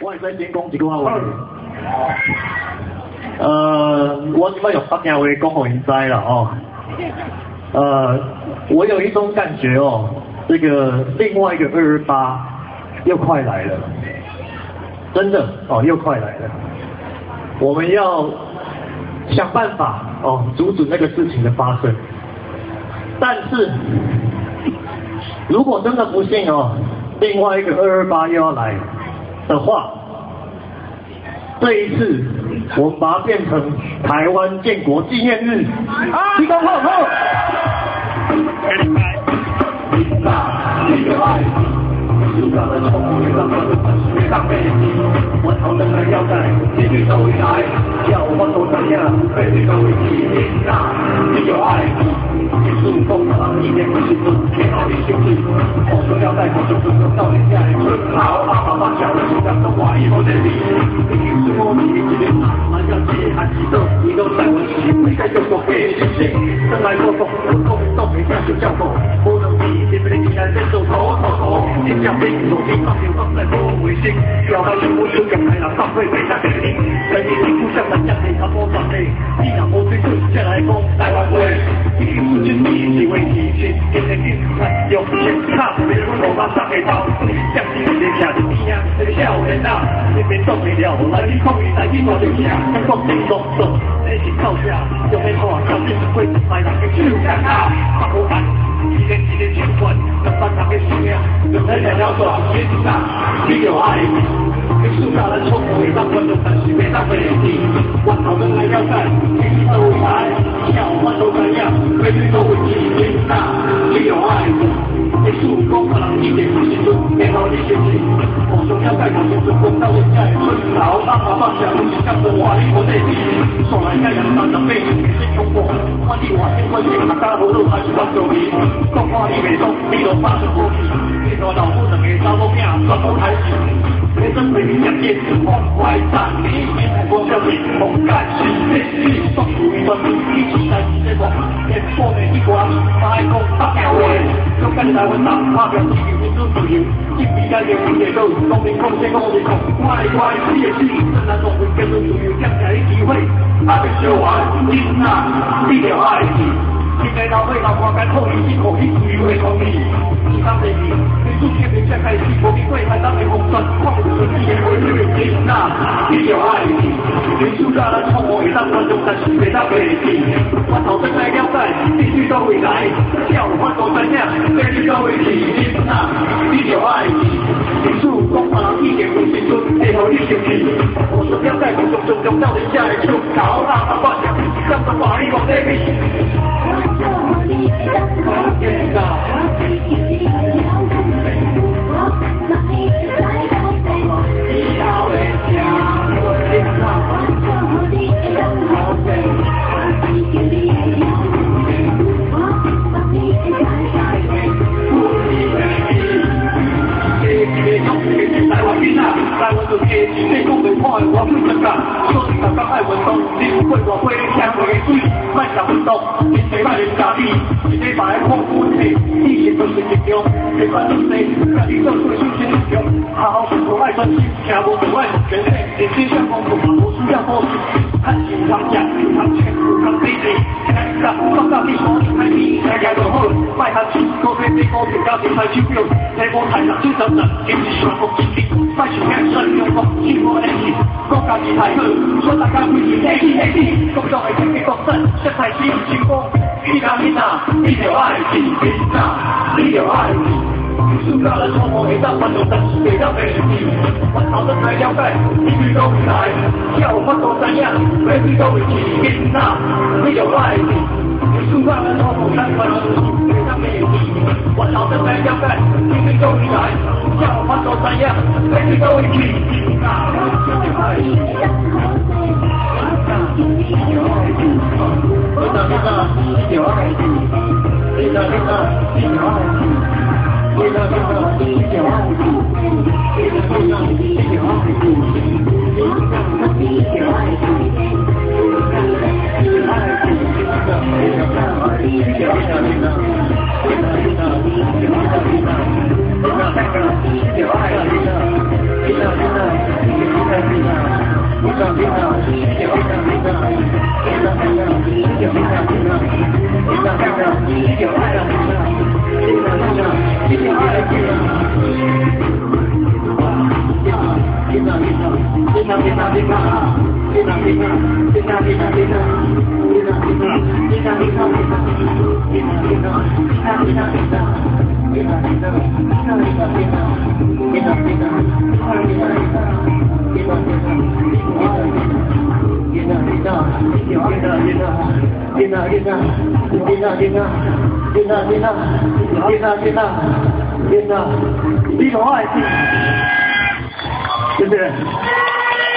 我会使先讲一句话。我即摆用北京话讲互因知啦哦。我有一种感觉哦，这个另外一个228又快来了，真的哦，又快来了。我们要想办法哦，阻止那个事情的发生。但是，如果真的不幸哦，另外一个228又要来的话，这一次我们把它变成台湾建国纪念日，鞠躬后后。就让人从不会让人学上辈子，我朝着那腰带，继续走回来，叫我走怎样，辈子都会记念呐。你有爱，你是风浪一点不心痛，别闹你心事。我说腰带，我就不能到你家里去。好，爸爸讲的是讲的话，以后这里，你是我们一起蛮要记还记得，你都在我心里，该就说给你信。生来做风，我后面都没下就叫风，不能比，你们的竟然在手头。你讲兵手机放流放在多微信，表达全部修养开朗，上会被他给你。跟你几乎像南将你他多长辈，你让我追求下来攻来挽回。一定是军力一起为提醒，天天定看有钱看，别人我马上给刀。将军的下的你呀，那个笑人呐，那边动没了，来去控你来去我留下，跟共进动手，那起靠下，有没错？将军的会来让你去看他，把我喊。一天情关，能翻他的心呀，人人想要做天上，你有爱，你树下人冲我一张观众但是别当飞机，我讨论来要在，你都来，笑话都这样，每句都会记天上，你有爱，你树公可能一点不心酸，别让你嫌弃，我说要在我心中公到人家的春潮，阿爸放下不是向着我你我内地，说来要养上的背景是中国，我你我先关心大家好都还是关注你。讲话你袂懂，你就发出火气。你说老夫两个查某囝全部开始，你真对你业是风怀战你，我叫你风干是你送出一份一起来结果，连破的一关，还讲北京话，就跟台湾人发表自己民主自由，一比较也不也够，公民贡献公民贡，乖乖谢谢，真难总会跟着自由降下的机会，阿别说完，今呐，你就爱你。今日老岁老婆干后一口一句会同意，你当的你，你出去明天开始，我比贵还当的红砖，矿物质一言为对天呐，你有爱你，你出家人冲我一当观众，但是别当飞机，我头真来了在，必须都会来，叫我换做怎样，必须都会起天呐，你有爱你，你出公堂一点不心酸，配合你生气，我说要在我中到人家的手，搞大把把奖，让他把你往那边。台湾就加钱，你讲袂看的我最真干，所以大家爱运动，你不会我会听话水，卖食运动，你谁卖人家己，一礼拜看运气，以前都是一样，别管做谁，家己做做休息一样，好好生活爱专心，听无就爱全力，认真想工作，无需要补习，看钱通吃，通穿，通理理，听讲放到你所开你，听讲就好，卖下钱，高飞飞高就交钱买手表，提无太阳就等等，坚持全部坚持。卖手表身用功，辛苦的起，国家是太好，所大家为你黑起，工作的经济国政，生态系成功。你讲你呐，你就爱是你呐，你就爱是。暑假的周末会当观众，但是别当飞机。我讨论来了解，一句都不来，叫我都怎样，每句都会起你呐，你就爱是。暑假的周末当观众，别当飞机。我讨论来了解，一句都不来，叫我都怎样，每句都会起你呐，你就爱是。你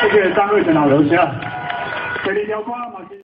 谢谢张瑞成老师，谢谢廖光老师。